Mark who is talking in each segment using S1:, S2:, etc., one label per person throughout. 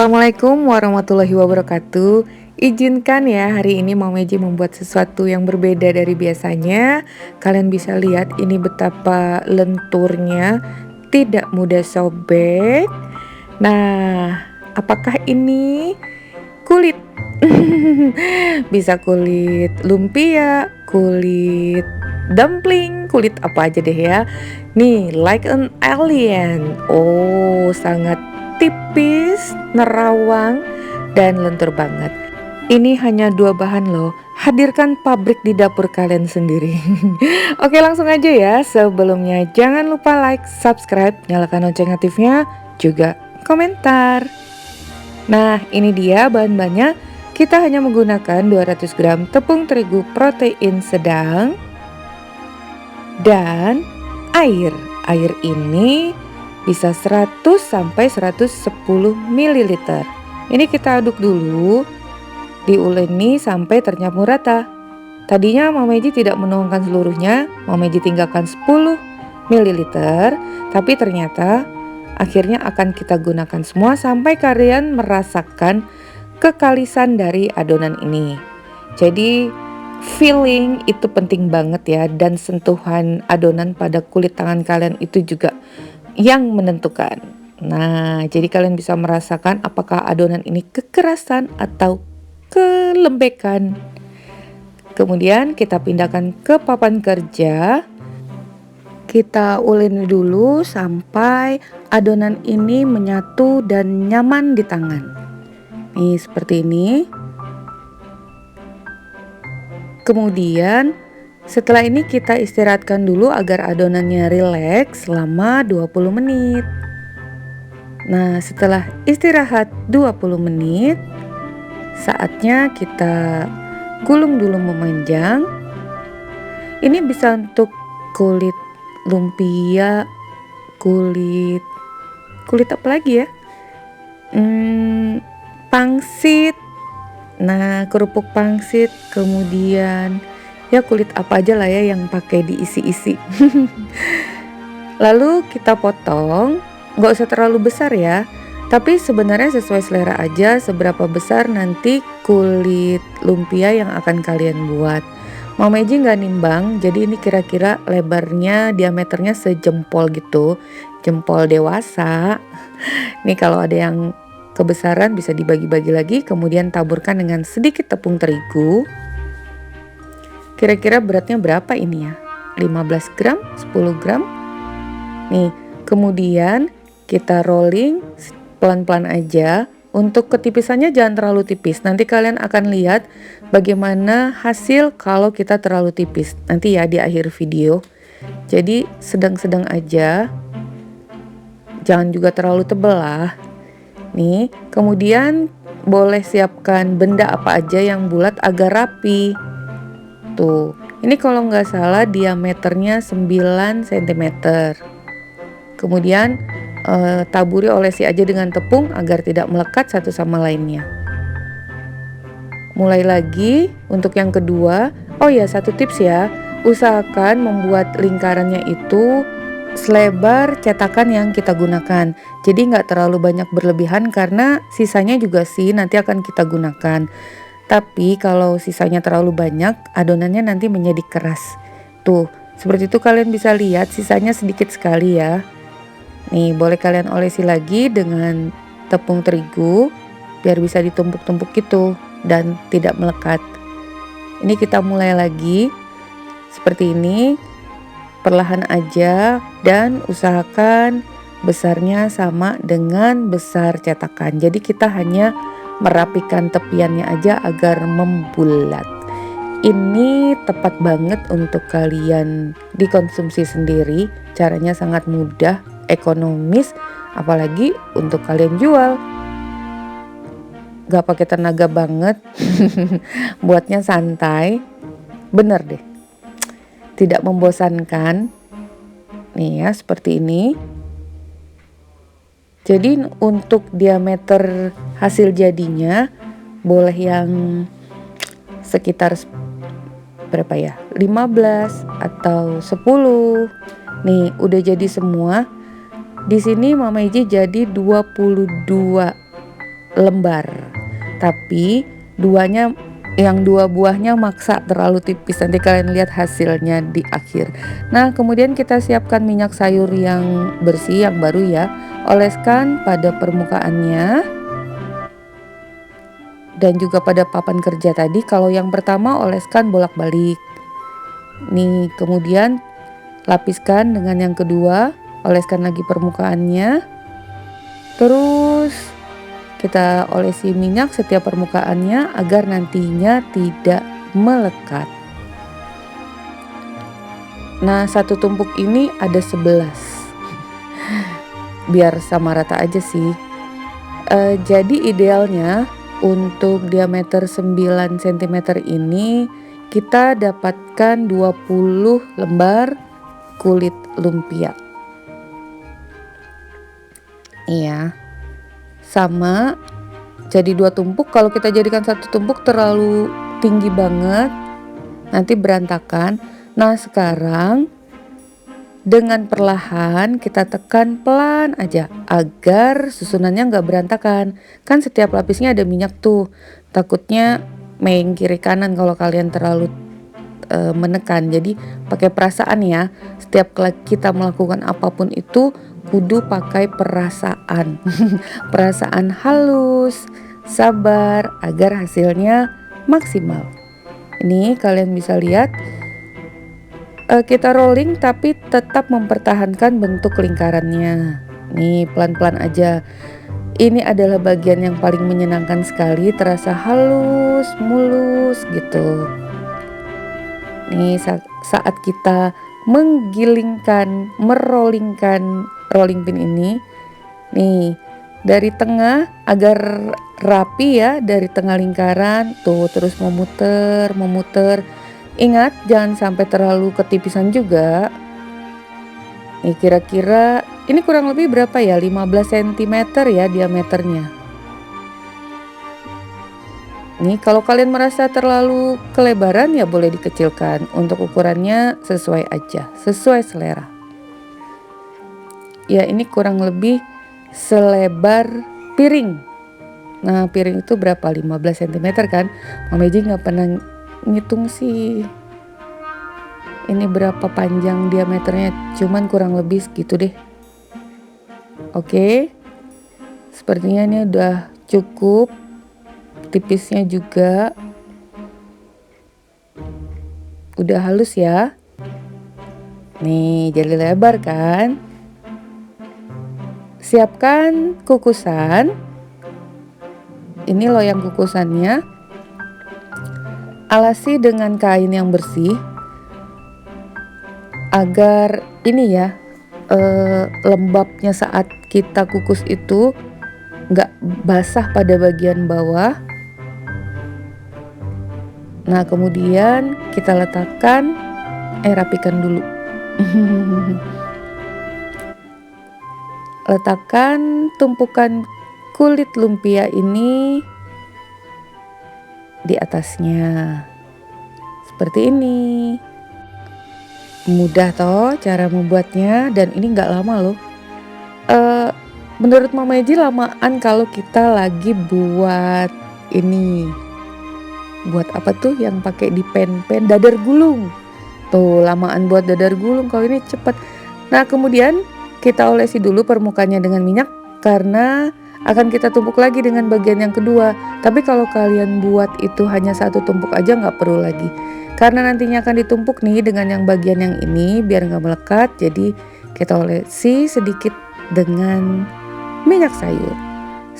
S1: Assalamualaikum warahmatullahi wabarakatuh. Izinkan ya hari ini Mama Meji membuat sesuatu yang berbeda dari biasanya. Kalian bisa lihat ini betapa lenturnya, tidak mudah sobek. Nah, apakah ini kulit? Bisa kulit lumpia, kulit dumpling, kulit apa aja deh ya. Nih, like an alien. Oh, sangat tipis, nerawang, dan lentur banget. Ini hanya dua bahan loh. Hadirkan pabrik di dapur kalian sendiri. Oke, langsung aja ya. Sebelumnya jangan lupa like, subscribe, nyalakan lonceng aktifnya, juga komentar. Nah, ini dia bahan-bahannya. Kita hanya menggunakan 200 gram tepung terigu protein sedang dan air. Air ini bisa 100 sampai 110 ml. Ini kita aduk dulu, diuleni sampai tercampur rata. Tadinya Mama Meji tidak menuangkan seluruhnya, Mama Meji tinggalkan 10 ml, tapi ternyata akhirnya akan kita gunakan semua sampai kalian merasakan kekalisan dari adonan ini. Jadi feeling itu penting banget ya, dan sentuhan adonan pada kulit tangan kalian itu juga yang menentukan. Nah, jadi kalian bisa merasakan apakah adonan ini kekerasan atau kelembekan. Kemudian kita pindahkan ke papan kerja. Kita uleni dulu sampai adonan ini menyatu dan nyaman di tangan. Nih, seperti ini. Kemudian setelah ini kita istirahatkan dulu agar adonannya rileks selama 20 menit. Nah, setelah istirahat 20 menit, saatnya kita gulung dulu memanjang. Ini bisa untuk kulit lumpia, kulit apa lagi ya? Pangsit. Nah, kerupuk pangsit, kemudian ya kulit apa aja lah ya yang pakai diisi-isi. Lalu kita potong, nggak usah terlalu besar ya, tapi sebenarnya sesuai selera aja seberapa besar nanti kulit lumpia yang akan kalian buat. Mama Meji nggak nimbang, jadi ini kira-kira lebarnya, diameternya sejempol gitu, jempol dewasa. Nih kalau ada yang kebesaran bisa dibagi-bagi lagi, kemudian taburkan dengan sedikit tepung terigu. Kira-kira beratnya berapa ini ya? 15 gram, 10 gram. Nih, kemudian kita rolling pelan-pelan aja. Untuk ketipisannya jangan terlalu tipis. Nanti kalian akan lihat bagaimana hasil kalau kita terlalu tipis. Nanti ya di akhir video. Jadi sedang-sedang aja. Jangan juga terlalu tebal lah. Nih, kemudian boleh siapkan benda apa aja yang bulat agar rapi. Tuh, ini kalau nggak salah diameternya 9 cm. Kemudian taburi olesi aja dengan tepung agar tidak melekat satu sama lainnya. Mulai lagi untuk yang kedua. Oh ya, satu tips ya, usahakan membuat lingkarannya itu selebar cetakan yang kita gunakan. Jadi nggak terlalu banyak berlebihan karena sisanya juga sih nanti akan kita gunakan. Tapi kalau sisanya terlalu banyak, adonannya nanti menjadi keras. Tuh, seperti itu kalian bisa lihat sisanya sedikit sekali ya. Nih, boleh kalian olesi lagi dengan tepung terigu biar bisa ditumpuk-tumpuk gitu dan tidak melekat. Ini kita mulai lagi seperti ini. Perlahan aja dan usahakan besarnya sama dengan besar cetakan. Jadi kita hanya merapikan tepiannya aja agar membulat. Ini tepat banget untuk kalian dikonsumsi sendiri. Caranya sangat mudah, ekonomis, apalagi untuk kalian jual. Gak pakai tenaga banget. Buatnya santai. Bener deh. Tidak membosankan. Nih ya, seperti ini. Jadi untuk diameter hasil jadinya boleh yang sekitar berapa ya? 15 atau 10. Nih, udah jadi semua. Di sini Mama Meji jadi 22 lembar. Tapi yang dua buahnya maksa terlalu tipis. Nanti kalian lihat hasilnya di akhir. Nah, kemudian kita siapkan minyak sayur yang bersih, yang baru ya. Oleskan pada permukaannya dan juga pada papan kerja tadi. Kalau yang pertama oleskan bolak-balik. Nih, kemudian lapiskan dengan yang kedua, oleskan lagi permukaannya. Terus kita olesi minyak setiap permukaannya agar nantinya tidak melekat. Nah, satu tumpuk ini ada 11. Biar sama rata aja sih. Jadi idealnya untuk diameter 9 cm ini kita dapatkan 20 lembar kulit lumpia. Iya. Sama, jadi 2 tumpuk. Kalau kita jadikan satu tumpuk terlalu tinggi banget, nanti berantakan. Nah, sekarang dengan perlahan kita tekan pelan aja agar susunannya nggak berantakan. Kan setiap lapisnya ada minyak tuh. Takutnya main kiri kanan kalau kalian terlalu menekan. Jadi pakai perasaan ya. Setiap kita melakukan apapun itu kudu pakai perasaan. Perasaan halus, sabar agar hasilnya maksimal. Ini kalian bisa lihat kita rolling tapi tetap mempertahankan bentuk lingkarannya. Nih, pelan-pelan aja. Ini adalah bagian yang paling menyenangkan sekali, terasa halus, mulus gitu. Nih, saat kita merollingkan rolling pin ini, nih dari tengah agar rapi ya, dari tengah lingkaran tuh terus memuter. Ingat jangan sampai terlalu ketipisan juga. Nih kira-kira ini kurang lebih berapa ya, 15 cm ya diameternya. Nih kalau kalian merasa terlalu kelebaran ya boleh dikecilkan. Untuk ukurannya sesuai aja, sesuai selera. Ya ini kurang lebih selebar piring. Nah piring itu berapa, 15 cm kan. Mama Eji gak pernah ngitung sih ini berapa panjang diameternya, cuman kurang lebih segitu deh. Oke, sepertinya ini udah cukup, tipisnya juga udah halus ya. Nih jadi lebar kan. Siapkan kukusan. Ini loyang kukusannya. Alasi dengan kain yang bersih agar ini ya lembabnya saat kita kukus itu nggak basah pada bagian bawah. Nah kemudian kita letakkan, rapikan dulu. Letakkan tumpukan kulit lumpia ini di atasnya seperti ini. Mudah toh cara membuatnya, dan ini nggak lama loh. Menurut Mama Eji lamaan kalau kita lagi buat ini. Buat apa tuh yang pakai di pen dadar gulung. Tuh lamaan buat dadar gulung, kalau ini cepet. Nah kemudian kita olesi dulu permukaannya dengan minyak karena akan kita tumpuk lagi dengan bagian yang kedua. Tapi kalau kalian buat itu hanya satu tumpuk aja nggak perlu lagi. Karena nantinya akan ditumpuk nih dengan yang bagian yang ini biar nggak melekat. Jadi kita olesi sedikit dengan minyak sayur.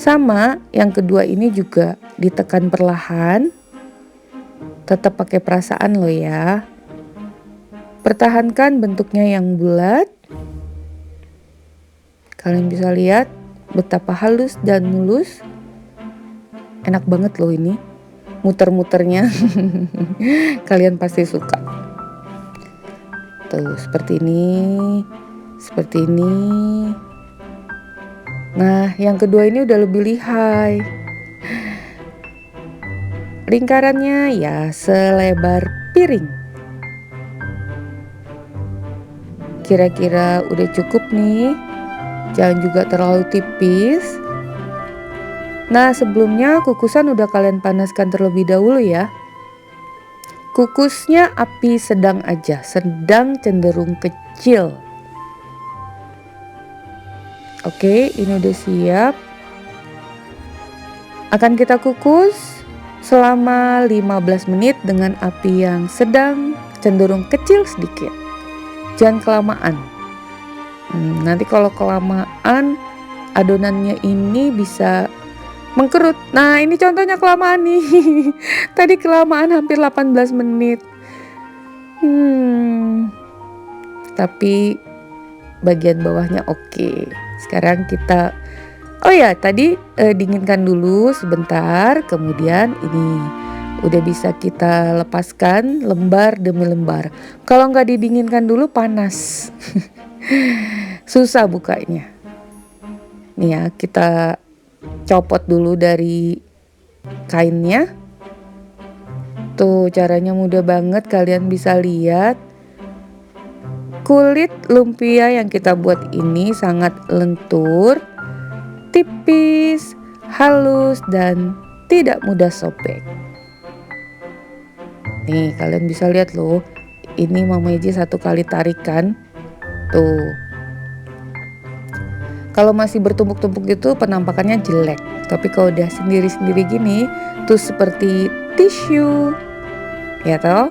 S1: Sama yang kedua ini juga ditekan perlahan. Tetap pakai perasaan loh ya. Pertahankan bentuknya yang bulat. Kalian bisa lihat betapa halus dan mulus. Enak banget loh ini. Muter-muternya. Kalian pasti suka. Tuh seperti ini. Seperti ini. Nah yang kedua ini udah lebih lihai. Lingkarannya ya selebar piring. Kira-kira udah cukup nih. Jangan juga terlalu tipis. Nah, sebelumnya kukusan udah kalian panaskan terlebih dahulu ya. Kukusnya api sedang aja, sedang cenderung kecil. Oke, ini udah siap. Akan kita kukus selama 15 menit dengan api yang sedang cenderung kecil sedikit. Jangan kelamaan. Nanti kalau kelamaan adonannya ini bisa mengkerut. Nah, ini contohnya kelamaan nih. Tadi kelamaan hampir 18 menit. Tapi bagian bawahnya oke. Sekarang kita tadi dinginkan dulu sebentar. Kemudian ini udah bisa kita lepaskan lembar demi lembar. Kalau nggak didinginkan dulu panas. Susah bukanya. Nih ya, kita copot dulu dari kainnya. Tuh, caranya mudah banget, kalian bisa lihat. Kulit lumpia yang kita buat ini sangat lentur, tipis, halus, dan tidak mudah sobek. Nih, kalian bisa lihat loh. Ini Mama Eji satu kali tarikan. Tuh. Kalau masih bertumpuk-tumpuk gitu penampakannya jelek. Tapi kalau udah sendiri-sendiri gini, tuh seperti tisu. Ya toh?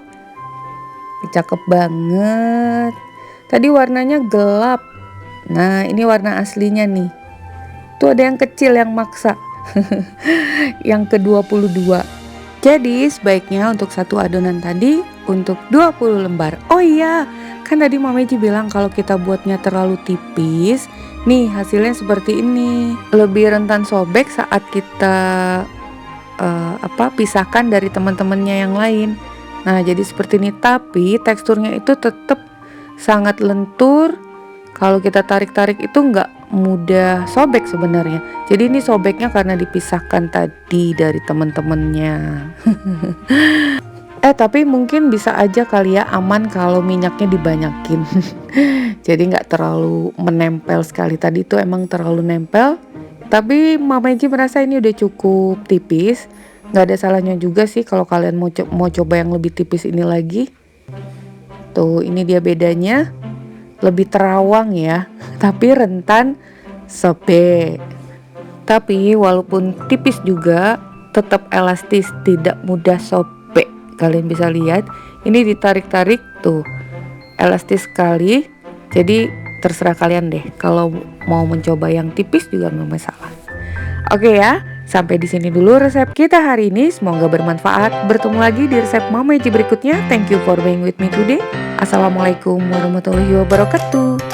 S1: Cakep banget. Tadi warnanya gelap. Nah, ini warna aslinya nih. Tuh ada yang kecil yang maksa. Yang ke-22. Jadi sebaiknya untuk satu adonan tadi untuk 20 lembar. Oh iya, kan tadi Mama Eji bilang kalau kita buatnya terlalu tipis, nih hasilnya seperti ini. Lebih rentan sobek saat kita pisahkan dari teman-temannya yang lain. Nah, jadi seperti ini, tapi teksturnya itu tetap sangat lentur. Kalau kita tarik-tarik itu nggak mudah sobek sebenarnya. Jadi ini sobeknya karena dipisahkan tadi dari teman-temannya. Tapi mungkin bisa aja kali ya aman kalau minyaknya dibanyakin. Jadi nggak terlalu menempel sekali. Tadi itu emang terlalu nempel. Tapi Mama Eji merasa ini udah cukup tipis. Nggak ada salahnya juga sih kalau kalian mau coba yang lebih tipis ini lagi. Tuh, ini dia bedanya. Lebih terawang ya, tapi rentan sobek. Tapi walaupun tipis juga tetap elastis, tidak mudah sobek. Kalian bisa lihat, ini ditarik-tarik tuh, elastis sekali. Jadi terserah kalian deh, kalau mau mencoba yang tipis juga nggak masalah. Oke ya, sampai di sini dulu resep kita hari ini. Semoga bermanfaat. Bertemu lagi di resep Mama Eji berikutnya. Thank you for being with me today. Assalamualaikum warahmatullahi wabarakatuh.